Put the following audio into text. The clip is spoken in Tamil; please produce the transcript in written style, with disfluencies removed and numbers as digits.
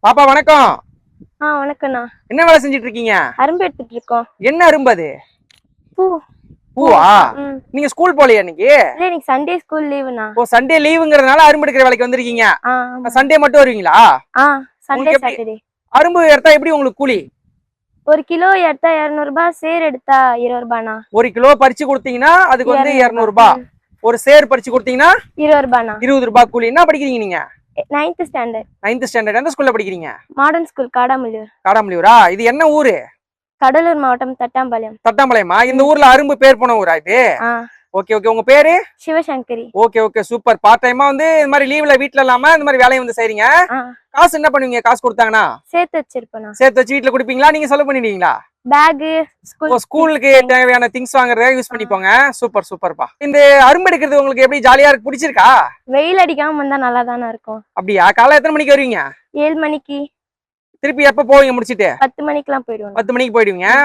பாப்பா வணக்கம். வணக்கண்ணா. என்ன வேலை செஞ்சுட்டு இருக்கீங்க? அரும்பு எடுத்துட்டு இருக்கோம். என்ன அரும்பு அது? பூ. பூவா? நீங்க ஸ்கூல் போலையா இன்னைக்கு? இல்ல, இன்னைக்கு சண்டே ஸ்கூல் லீவுண்ணா. ஓ, சண்டே லீவுங்கறதுனால அரும்பு எடுக்கிற வேலைக்கு வந்திருக்கீங்க. சண்டே மட்டும் வருவீங்களா? Sunday Saturday. அரும்பு எடுத்தா எப்படி உங்களுக்கு கூலி? 1 கிலோ எடுத்தா 200 ரூபாய், சேர் எடுத்தா 20 ரூபாய்ண்ணா. 1 கிலோ பறிச்சு கொடுத்தீங்கன்னா அதுக்கு வந்து 200 ரூபாய். ஒரு சேர் பறிச்சு கொடுத்தீங்கன்னா 20 ரூபாய்ண்ணா. 20 ரூபாய் கூலி. என்ன படிக்கிறீங்க நீங்க? 9th standard. 9th standard. எந்த ஸ்கூல்ல படிக்கிறீங்க? Modern school, Kadamalliyur. காடாமல்லியூரா? இது என்ன ஊரு? கடலூர் மாவட்டம், தட்டாம்பாளையம். தட்டாம்பாளையமா? இந்த ஊர்ல அரும்பு பேர் போன ஊரா இது? Okay okay. உங்க பேரு? Sivasankari. Okay okay, super. Part டைமா வந்து இந்த மாதிரி லீவ்ல வீட்ல இல்லாம இந்த மாதிரி வேலையை வந்து செய்றீங்க. காசு என்ன பண்ணுவீங்க? காசு கொடுத்தாங்கன்னா சேர்த்து வச்சிருப்பேன். சேர்த்து வச்சு வீட்ல குடிப்பீங்களா? நீங்க செலவு பண்ணிடுவீங்களா? பேக், ஸ்கூலுக்கு தேவையான திங்ஸ் வாங்குறத யூஸ் பண்ணிப்போங்க. சூப்பர் சூப்பர்ப்பா. இந்த அரும்பு எடுக்கிறது உங்களுக்கு எப்படி ஜாலியா இருக்கு? பிடிச்சிருக்கா? வெயில் அடிக்காம வந்தா நல்லா தானே இருக்கும். அப்படியா? காலைல எத்தனை மணிக்கு வருவீங்க? 7 மணிக்கு. திருப்பி எப்ப போவீங்க முடிச்சிட்டு? 10 மணிக்கெல்லாம் போயிடுவோம். 10 மணிக்கு போயிடுவீங்க.